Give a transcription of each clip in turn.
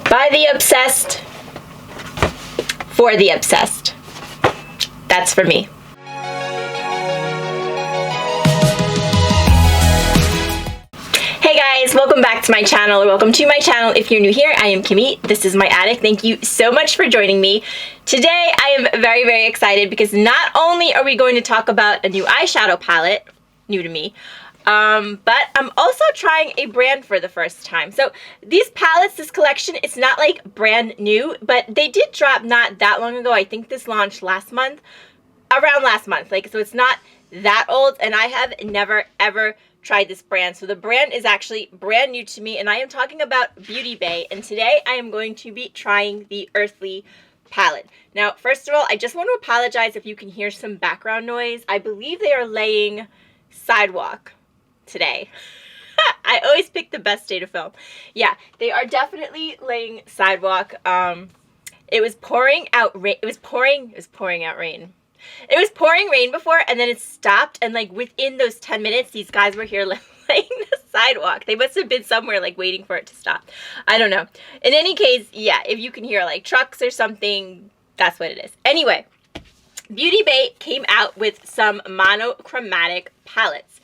By the obsessed, for the obsessed. That's for me. Hey guys, welcome back to my channel, or welcome to my channel if you're new here. I am Kimmie. This is my attic. Thank you so much for joining me. Today I am very, very excited because not only are we going to talk about a new eyeshadow palette, new to me, but I'm also trying a brand for the first time. So these palettes, this collection, it's not like brand new, but they did drop not that long ago. I think this launched last month, around last month. So it's not that old, and I have never ever tried this brand. So the brand is actually brand new to me, and I am talking about Beauty Bay, and today I am going to be trying the Earthy Palette. Now, first of all, I just want to apologize if you can hear some background noise. I believe they are laying sidewalk today. I always pick the best day to film. Yeah, they are definitely laying sidewalk. It was pouring out rain. It was pouring out rain. It was pouring rain before, and then it stopped, and like within those 10 minutes, these guys were here laying the sidewalk. They must have been somewhere like waiting for it to stop. I don't know. In any case, yeah, if you can hear like trucks or something, that's what it is. Anyway, Beauty Bay came out with some monochromatic palettes.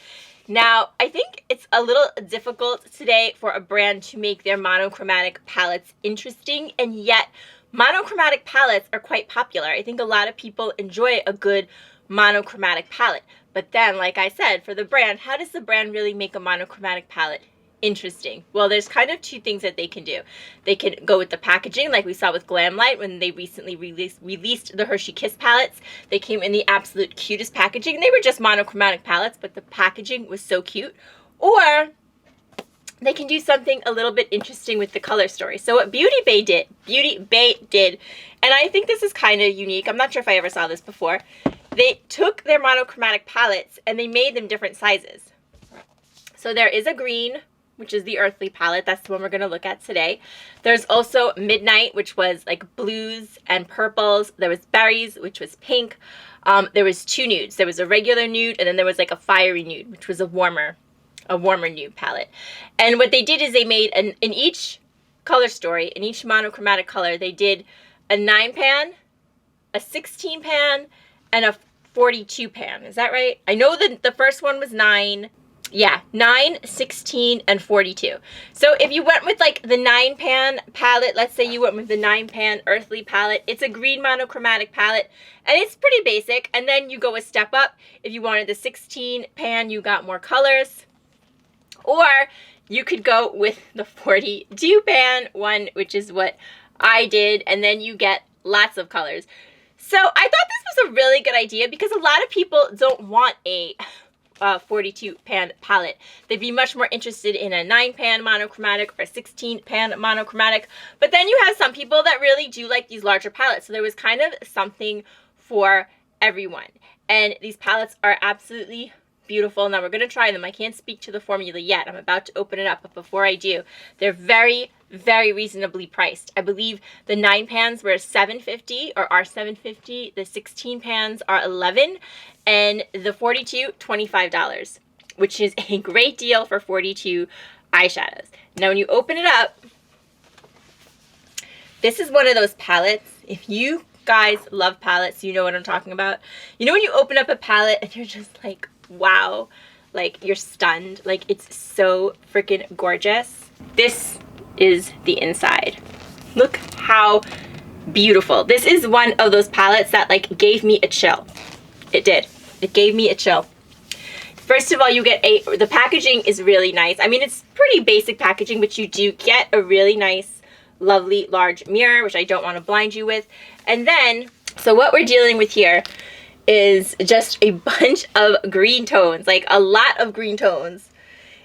Now, I think it's a little difficult today for a brand to make their monochromatic palettes interesting, and yet monochromatic palettes are quite popular. I think a lot of people enjoy a good monochromatic palette. But then, like I said, for the brand, how does the brand really make a monochromatic palette interesting? Well, there's kind of two things that they can do. They can go with the packaging, like we saw with Glamlight when they recently released the Hershey Kiss palettes. They came in the absolute cutest packaging. They were just monochromatic palettes, but the packaging was so cute. Or they can do something a little bit interesting with the color story. So what Beauty Bay did, and I think this is kind of unique. I'm not sure if I ever saw this before. They took their monochromatic palettes and they made them different sizes. So there is a green, which is the Earthy palette. That's the one we're going to look at today. There's also Midnight, which was like blues and purples. There was Berries, which was pink. There was two nudes. There was a regular nude, and then there was like a fiery nude, which was a warmer nude palette. And what they did is they made in each color story, in each monochromatic color, they did a 9 pan, a 16 pan, and a 42 pan. Is that right? I know that the first one was 9. Yeah, 9, 16, and 42. So if you went with like the 9 pan palette, let's say you went with the 9 pan Earthy palette, it's a green monochromatic palette, and it's pretty basic. And then you go a step up. If you wanted the 16 pan, you got more colors. Or you could go with the 42 pan one, which is what I did, and then you get lots of colors. So I thought this was a really good idea because a lot of people don't want a 42 pan palette. They'd be much more interested in a 9 pan monochromatic or a 16 pan monochromatic. But then you have some people that really do like these larger palettes. So there was kind of something for everyone. And these palettes are absolutely beautiful. Now we're going to try them. I can't speak to the formula yet. I'm about to open it up, but before I do, they're very, very reasonably priced. I believe the 9 pans were $7.50 or are $7.50. The 16 pans are $11, and the 42 $25, which is a great deal for 42 eyeshadows. Now when you open it up, this is one of those palettes. If you guys love palettes, you know what I'm talking about. You know when you open up a palette and you're just like, wow, like you're stunned, like it's so freaking gorgeous. This is the inside. Look how beautiful. This is one of those palettes that like gave me a chill. It did. It gave me a chill. First of all, you get the packaging is really nice. I mean, it's pretty basic packaging, but you do get a really nice, lovely, large mirror, which I don't want to blind you with. And then, so what we're dealing with here is just a bunch of green tones, like a lot of green tones.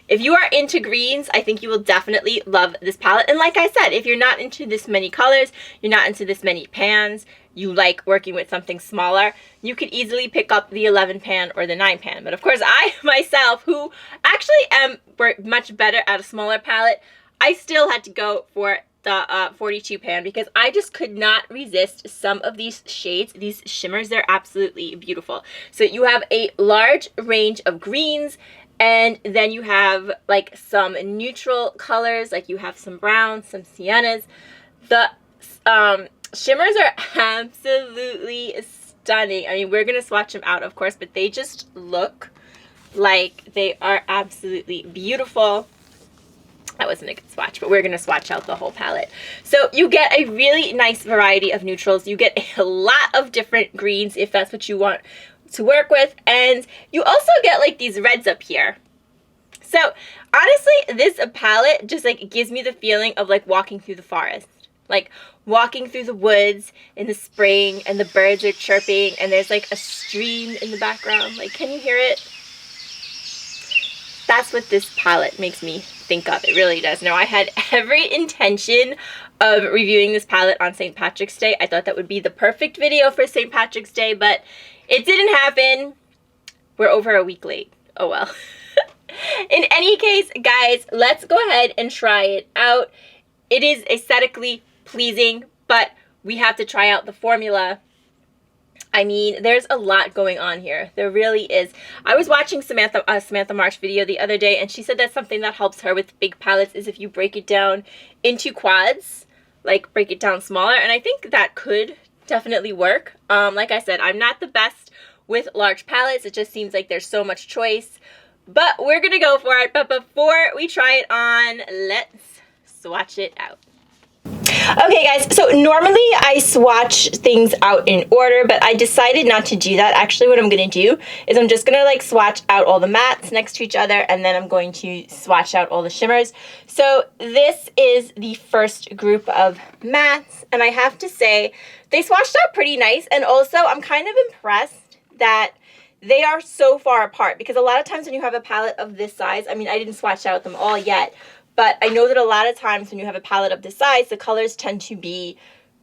If you are into greens, I think you will definitely love this palette. And like I said, if you're not into this many colors, you're not into this many pans, you like working with something smaller, you could easily pick up the 11 pan or the 9 pan. But of course, I myself, who actually am much better at a smaller palette, I still had to go for the 42 pan because I just could not resist some of these shades, these shimmers. They're absolutely beautiful. So you have a large range of greens, and then you have like some neutral colors, like you have some browns, some siennas. The shimmers are absolutely stunning. I mean, we're going to swatch them out, of course, but they just look like they are absolutely beautiful. That wasn't a good swatch, but we're going to swatch out the whole palette. So you get a really nice variety of neutrals. You get a lot of different greens if that's what you want to work with. And you also get like these reds up here. So honestly, this palette just like gives me the feeling of like walking through the forest. Like walking through the woods in the spring and the birds are chirping and there's like a stream in the background. Like, can you hear it? That's what this palette makes me think of. It really does. Now, I had every intention of reviewing this palette on St. Patrick's Day. I thought that would be the perfect video for St. Patrick's Day, but it didn't happen. We're over a week late. Oh well. In any case, guys, let's go ahead and try it out. It is aesthetically pleasing, but we have to try out the formula. I mean, there's a lot going on here. There really is. I was watching Samantha Mark's video the other day, and she said that something that helps her with big palettes is if you break it down into quads, like break it down smaller, and I think that could definitely work. Like I said, I'm not the best with large palettes. It just seems like there's so much choice, but we're gonna go for it. But before we try it on, let's swatch it out. Okay guys, so normally I swatch things out in order, but I decided not to do that. Actually, what I'm going to do is I'm just going to like swatch out all the mattes next to each other, and then I'm going to swatch out all the shimmers. So this is the first group of mattes, and I have to say they swatched out pretty nice, and also I'm kind of impressed that they are so far apart, because a lot of times when you have a palette of this size, I mean, I didn't swatch out them all yet, but I know that a lot of times when you have a palette of this size, the colors tend to be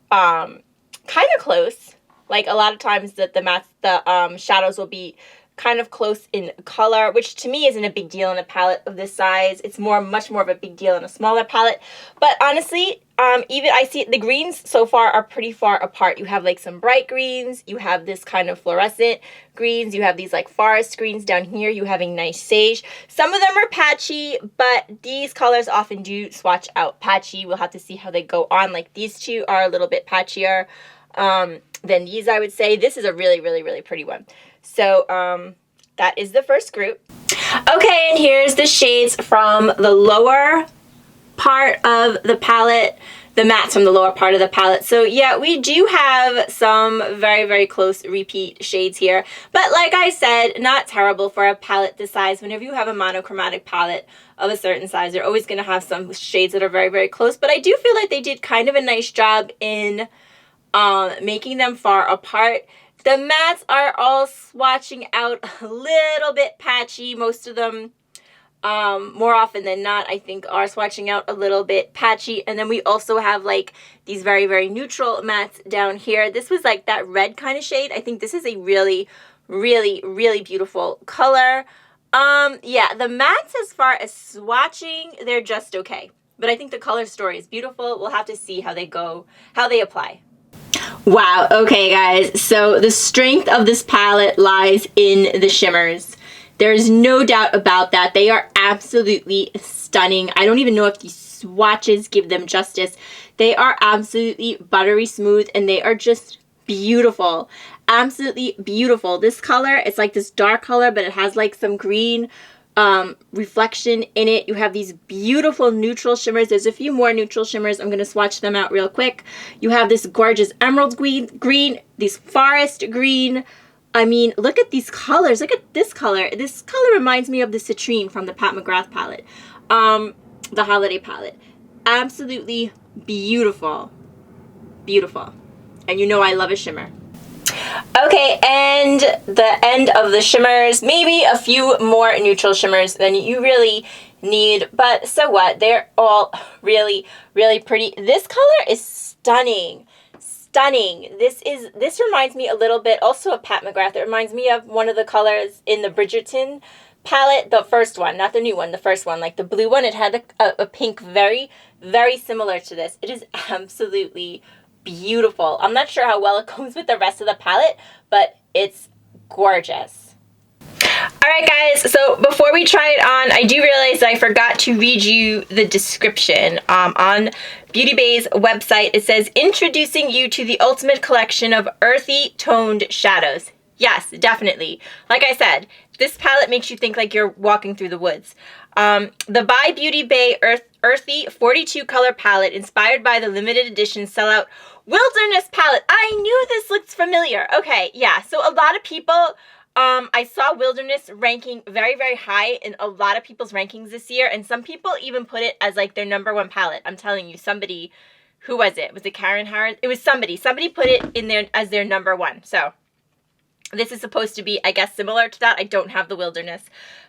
kind of close. Like a lot of times that the shadows will be kind of close in color, which to me isn't a big deal in a palette of this size. It's much more of a big deal in a smaller palette. But honestly, even I see the greens so far are pretty far apart. You have like some bright greens, you have this kind of fluorescent greens, you have these like forest greens down here, you have a nice sage. Some of them are patchy, but these colors often do swatch out patchy. We'll have to see how they go on. Like these two are a little bit patchier than these, I would say. This is a really, really, really pretty one. So that is the first group. Okay, and here's the shades from the lower part of the palette, the mattes from the lower part of the palette. So yeah, we do have some very, very close repeat shades here. But like I said, not terrible for a palette this size. Whenever you have a monochromatic palette of a certain size, you're always going to have some shades that are very, very close. But I do feel like they did kind of a nice job in making them far apart. The mattes are all swatching out a little bit patchy. Most of them, more often than not, I think are swatching out a little bit patchy. And then we also have like these very, very neutral mattes down here. This was like that red kind of shade. I think this is a really, really, really beautiful color. Yeah, the mattes as far as swatching, they're just okay. But I think the color story is beautiful. We'll have to see how they go, how they apply. Wow, okay guys, so the strength of this palette lies in the shimmers. There's no doubt about that. They are absolutely stunning. I don't even know if these swatches give them justice. They are absolutely buttery smooth, and they are just beautiful. Absolutely beautiful. This color, it's like this dark color, but it has like some green reflection in it. You have these beautiful neutral shimmers. There's a few more neutral shimmers. I'm going to swatch them out real quick. You have this gorgeous emerald green, this forest green. I mean, look at these colors. Look at this color. This color reminds me of the citrine from the Pat McGrath palette, the holiday palette. Absolutely beautiful. Beautiful. And you know I love a shimmer. Okay, and the end of the shimmers, maybe a few more neutral shimmers than you really need, but so what? They're all really, really pretty. This color is stunning. Stunning. This reminds me a little bit also of Pat McGrath. It reminds me of one of the colors in the Bridgerton palette, the first one, not the new one, the first one, like the blue one. It had a pink very, very similar to this. It is absolutely beautiful. I'm not sure how well it goes with the rest of the palette, but it's gorgeous. Alright guys, so before we try it on, I do realize I forgot to read you the description. On Beauty Bay's website, it says, introducing you to the ultimate collection of earthy toned shadows. Yes, definitely. Like I said, this palette makes you think like you're walking through the woods. The By Beauty Bay Earthy 42 color palette, inspired by the limited edition sellout Wilderness palette. I knew this looked familiar. Okay, yeah, so a lot of people... I saw Wilderness ranking very, very high in a lot of people's rankings this year, and some people even put it as like their #1 palette. I'm telling you, somebody, who was it? Was it Karen Harris? It was somebody. Somebody put it in there as their #1. So this is supposed to be, I guess, similar to that. I don't have the Wilderness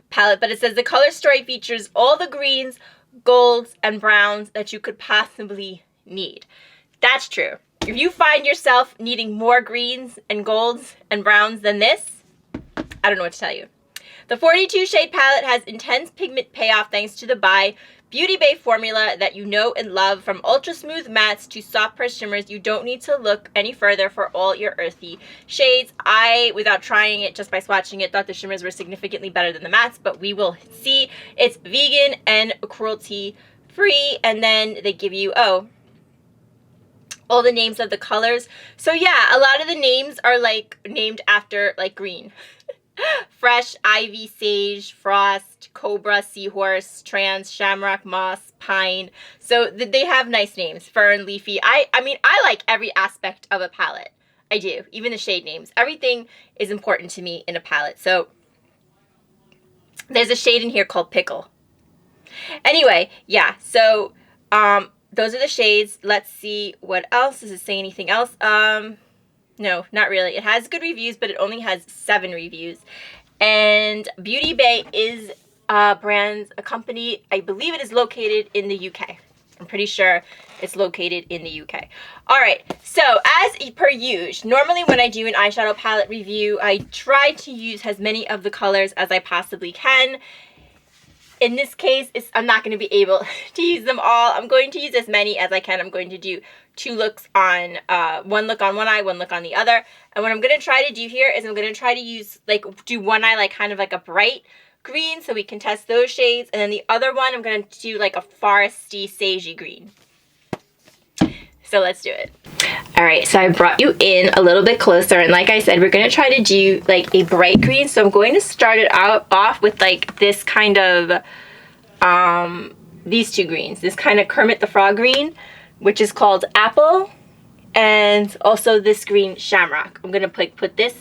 palette, but it says the color story features all the greens, golds, and browns that you could possibly need. That's true. If you find yourself needing more greens and golds and browns than this, I don't know what to tell you. The 42 shade palette has intense pigment payoff thanks to the By Beauty Bay formula that you know and love. From ultra smooth mattes to soft pressed shimmers, you don't need to look any further for all your earthy shades. I, without trying it, just by swatching it, thought the shimmers were significantly better than the mattes, but we will see. It's vegan and cruelty free, and then they give you, all the names of the colors. So yeah, a lot of the names are like named after like green. Fresh, Ivy, Sage, Frost, Cobra, Seahorse, Trans, Shamrock, Moss, Pine. So they have nice names. Fern, Leafy. I mean, I like every aspect of a palette. I do. Even the shade names. Everything is important to me in a palette. So there's a shade in here called Pickle. Anyway, yeah. So those are the shades. Let's see what else. Does it say anything else? No, not really. It has good reviews, but it only has 7 reviews. And Beauty Bay is a company, I believe it is located in the UK. I'm pretty sure it's located in the UK. Alright, so as per usual, normally when I do an eyeshadow palette review, I try to use as many of the colors as I possibly can. In this case, I'm not going to be able to use them all. I'm going to use as many as I can. I'm going to do 2 looks on, 1 look on one eye, 1 look on the other. And what I'm going to try to do here is I'm going to try to use, do one eye like kind of like a bright green so we can test those shades. And then the other one, I'm going to do like a foresty, sagey green. So let's do it. Alright, so I brought you in a little bit closer, and like I said, we're going to try to do like a bright green. So I'm going to start it off with like this kind of, these 2 greens. This kind of Kermit the Frog green, which is called Apple, and also this green Shamrock. I'm going to put this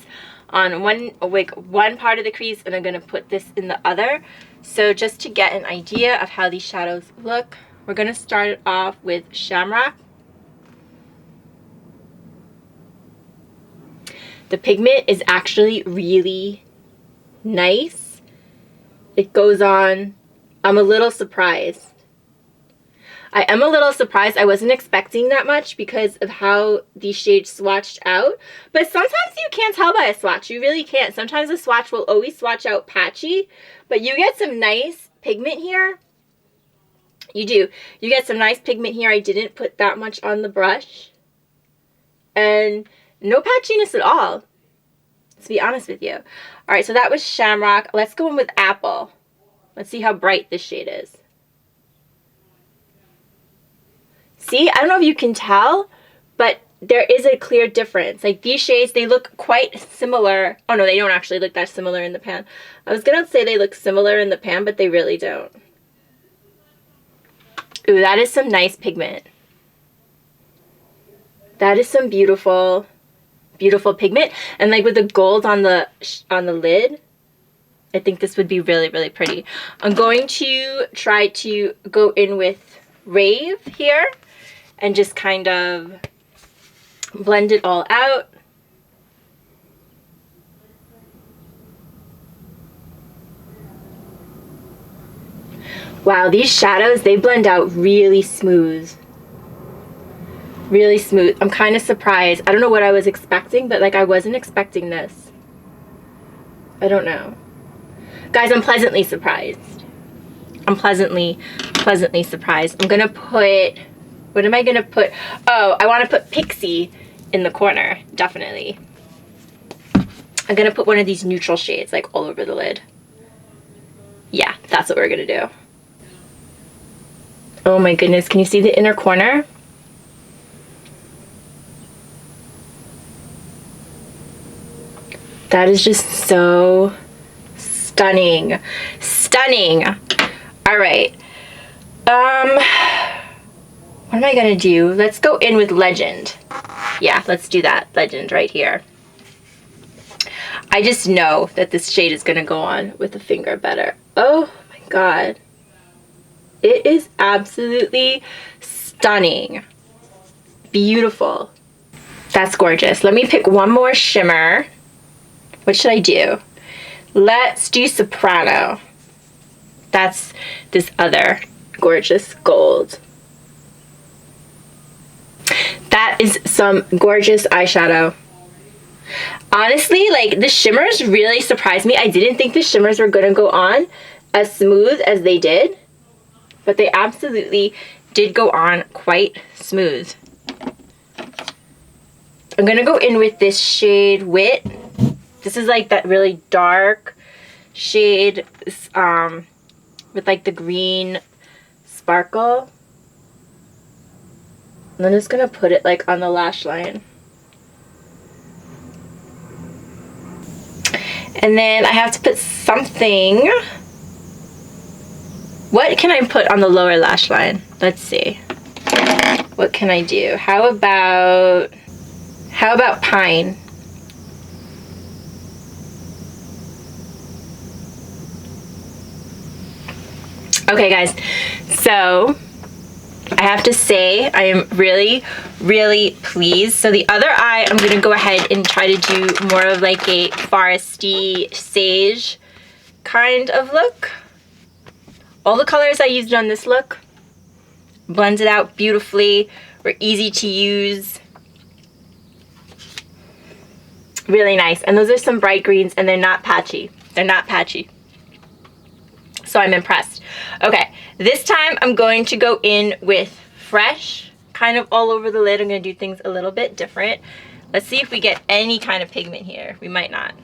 on one part of the crease, and I'm going to put this in the other. So just to get an idea of how these shadows look, we're going to start it off with Shamrock. The pigment is actually really nice. It goes on. I'm a little surprised. I am a little surprised. I wasn't expecting that much because of how these shades swatched out. But sometimes you can't tell by a swatch. You really can't. Sometimes a swatch will always swatch out patchy. But you get some nice pigment here. You do. You get some nice pigment here. I didn't put that much on the brush. And no patchiness at all, to be honest with you. Alright, so that was Shamrock. Let's go in with Apple. Let's see how bright this shade is. See, I don't know if you can tell, but there is a clear difference. Like these shades, they look quite similar. Oh no, they don't actually look that similar in the pan. I was going to say they look similar in the pan, but they really don't. Ooh, that is some nice pigment. That is some beautiful, beautiful pigment. And like with the gold on the lid, I think this would be really, really pretty. I'm going to try to go in with Rave here and just kind of blend it all out. Wow, these shadows, they blend out really smooth. Really smooth. I'm kind of surprised. I don't know what I was expecting, but like I wasn't expecting this. I don't know. Guys, I'm pleasantly surprised. I'm pleasantly surprised. I'm gonna put, what am I gonna put? Oh, I want to put Pixie in the corner, definitely. I'm gonna put one of these neutral shades like all over the lid. Yeah, that's what we're gonna do. Oh my goodness, can you see the inner corner? That is just so stunning. Stunning. All right. What am I gonna do? Let's go in with Legend. Yeah, let's do that. Legend right here. I just know that this shade is gonna go on with the finger better. Oh my god. It is absolutely stunning. Beautiful. That's gorgeous. Let me pick one more shimmer. What should I do? Let's do Soprano. That's this other gorgeous gold. That is some gorgeous eyeshadow. Honestly, like, the shimmers really surprised me. I didn't think the shimmers were gonna go on as smooth as they did, but they absolutely did go on quite smooth. I'm gonna go in with this shade Wit. This is like that really dark shade with like the green sparkle. And I'm just gonna put it like on the lash line. And then I have to put something. What can I put on the lower lash line? Let's see. What can I do? How about Pine? Okay guys, so I have to say I am really, really pleased. So the other eye, I'm gonna go ahead and try to do more of like a foresty sage kind of look. All the colors I used on this look blended out beautifully, were easy to use. Really nice. And those are some bright greens and they're not patchy. They're not patchy. So I'm impressed. Okay, this time I'm going to go in with Fresh, kind of all over the lid. I'm going to do things a little bit different. Let's see if we get any kind of pigment here. We might not.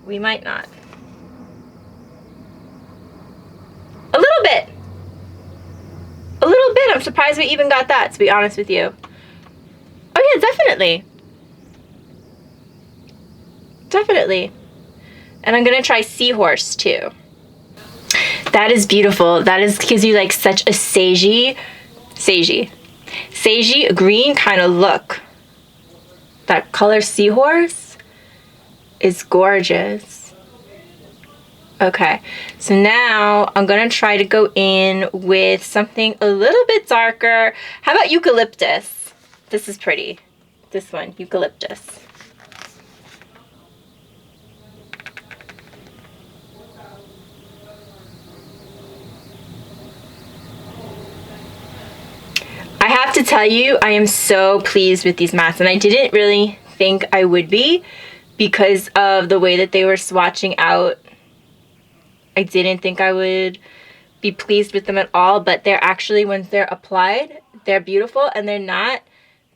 We might not. A little bit. A little bit. I'm surprised we even got that, to be honest with you. Oh yeah, definitely. Definitely. And I'm going to try Seahorse too. That is beautiful. That is, gives you like such a sagey green kind of look. That color Seahorse is gorgeous. Okay, so now I'm going to try to go in with something a little bit darker. How about Eucalyptus? This is pretty. This one, Eucalyptus. I have to tell you, I am so pleased with these masks, and I didn't really think I would be because of the way that they were swatching out. I didn't think I would be pleased with them at all, but they're actually, once they're applied, they're beautiful and they're not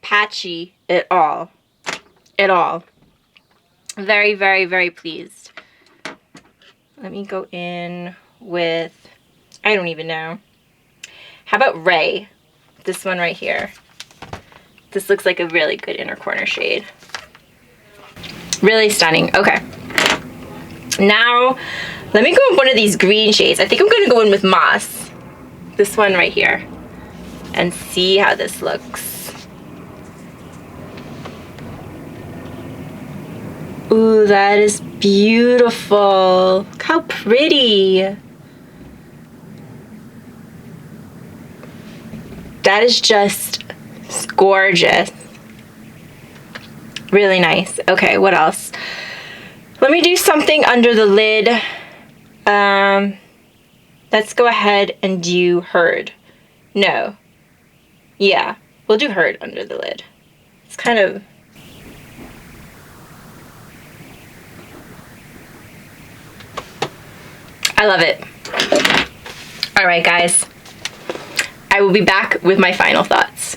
patchy at all. At all. Very, very, very pleased. Let me go in with, I don't even know. How about Ray? This one right here. This looks like a really good inner corner shade. Really stunning. Okay. Now, let me go with one of these green shades. I think I'm going to go in with Moss. This one right here. And see how this looks. Ooh, that is beautiful. Look how pretty. That is just gorgeous. Really nice. Okay, what else? Let me do something under the lid. Let's go ahead and do Herd. No. Yeah, we'll do Herd under the lid. It's kind of... I love it. All right, guys. I will be back with my final thoughts.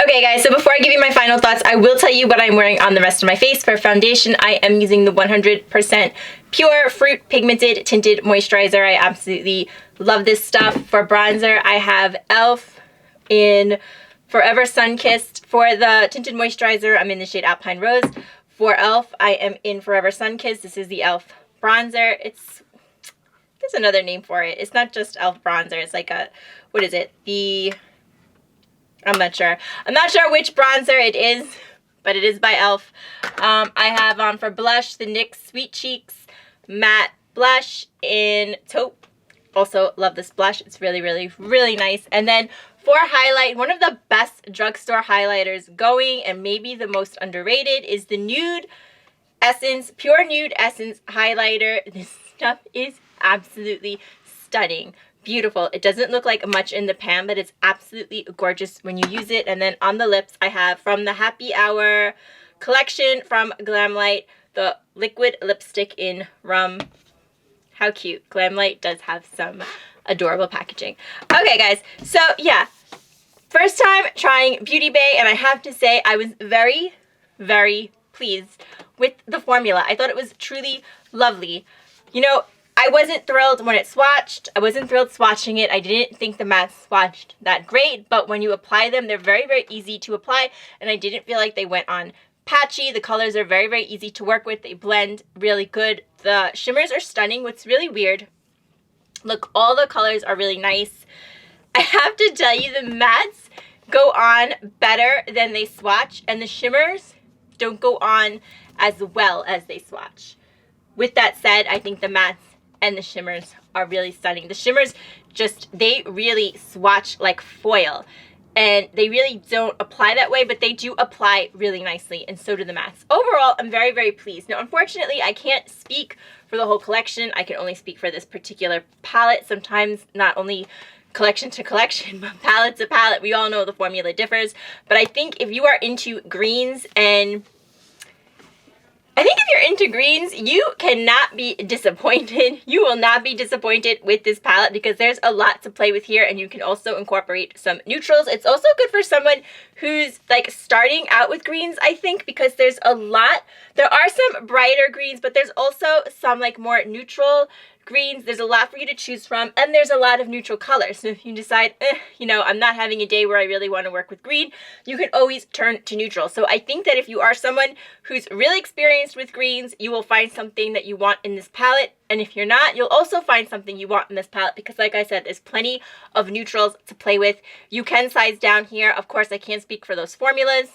Okay guys, so before I give you my final thoughts, I will tell you what I'm wearing on the rest of my face. For foundation, I am using the 100% Pure Fruit Pigmented Tinted Moisturizer. I absolutely love this stuff. For bronzer, I have e.l.f. in Forever Sun-Kissed. For the tinted moisturizer, I'm in the shade Alpine Rose. For e.l.f., I am in Forever Sun-Kissed. This is the e.l.f. bronzer. There's another name for it. It's not just e.l.f. bronzer. It's like a, what is it? I'm not sure. I'm not sure which bronzer it is, but it is by e.l.f. I have on for blush the NYX Sweet Cheeks Matte Blush in Taupe. Also love this blush. It's really, really, really nice. And then for highlight, one of the best drugstore highlighters going, and maybe the most underrated, is the Nude Essence, Pure Nude Essence highlighter. This stuff is absolutely stunning. Beautiful. It doesn't look like much in the pan, but it's absolutely gorgeous when you use it. And then on the lips, I have from the Happy Hour collection from Glamlight, the liquid lipstick in Rum. How cute. Glamlight does have some adorable packaging. Okay, guys. So, yeah. First time trying Beauty Bay, and I have to say I was very, very pleased with the formula. I thought it was truly lovely. You know, I wasn't thrilled when it swatched. I wasn't thrilled swatching it. I didn't think the mattes swatched that great, but when you apply them, they're very, very easy to apply, and I didn't feel like they went on patchy. The colors are very, very easy to work with. They blend really good. The shimmers are stunning. What's really weird, look, all the colors are really nice. I have to tell you, the mattes go on better than they swatch, and the shimmers don't go on as well as they swatch. With that said, I think the mattes and the shimmers are really stunning. The shimmers they really swatch like foil, and they really don't apply that way, but they do apply really nicely, and so do the mattes. Overall, I'm very, very pleased. Now, unfortunately, I can't speak for the whole collection. I can only speak for this particular palette. Sometimes not only collection to collection, but palette to palette, we all know the formula differs. But I think if you are into greens, and I think if you're into greens, you cannot be disappointed. You will not be disappointed with this palette because there's a lot to play with here, and you can also incorporate some neutrals. It's also good for someone who's like starting out with greens, I think, because there are some brighter greens, but there's also some like more neutral greens. There's a lot for you to choose from, and there's a lot of neutral colors. So if you decide, you know, I'm not having a day where I really want to work with green, you can always turn to neutral. So I think that if you are someone who's really experienced with greens, you will find something that you want in this palette. And if you're not, you'll also find something you want in this palette because, like I said, there's plenty of neutrals to play with. You can size down here. Of course, I can't speak for those formulas,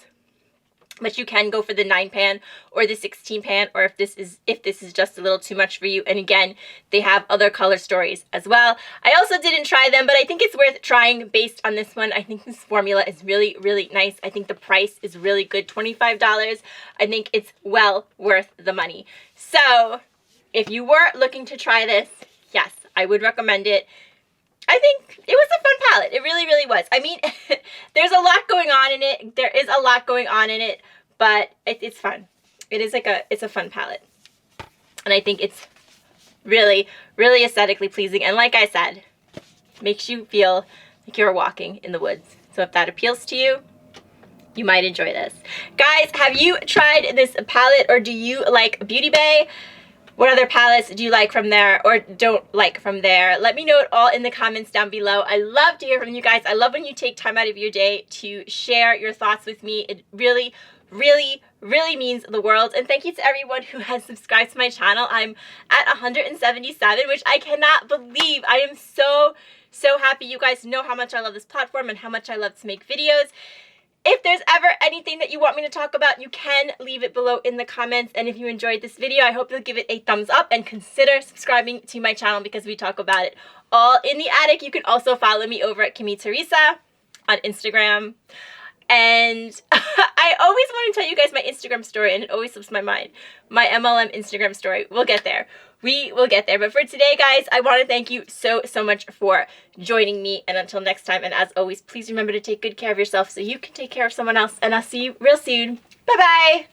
but you can go for the 9 pan or the 16 pan, or if this is just a little too much for you. And again, they have other color stories as well. I also didn't try them, but I think it's worth trying based on this one. I think this formula is really, really nice. I think the price is really good, $25. I think it's well worth the money. So if you were looking to try this, yes, I would recommend it. I think it was a fun palette. It really, really was. I mean, there's a lot going on in it. There is a lot going on in it, but it's fun. It's a fun palette. And I think it's really, really aesthetically pleasing. And like I said, makes you feel like you're walking in the woods. So if that appeals to you, you might enjoy this. Guys, have you tried this palette, or do you like Beauty Bay? What other palettes do you like from there or don't like from there? Let me know it all in the comments down below. I love to hear from you guys. I love when you take time out of your day to share your thoughts with me. It really, really, really means the world. And thank you to everyone who has subscribed to my channel. I'm at 177, which I cannot believe. I am so, so happy. You guys know how much I love this platform and how much I love to make videos. If there's ever anything that you want me to talk about, you can leave it below in the comments. And if you enjoyed this video, I hope you'll give it a thumbs up and consider subscribing to my channel because we talk about it all in the attic. You can also follow me over at Kimmie Teresa on Instagram. And I always want to tell you guys my Instagram story, and it always slips my mind. My MLM Instagram story. We'll get there. We will get there. But for today, guys, I want to thank you so, so much for joining me. And until next time, and as always, please remember to take good care of yourself so you can take care of someone else. And I'll see you real soon. Bye-bye.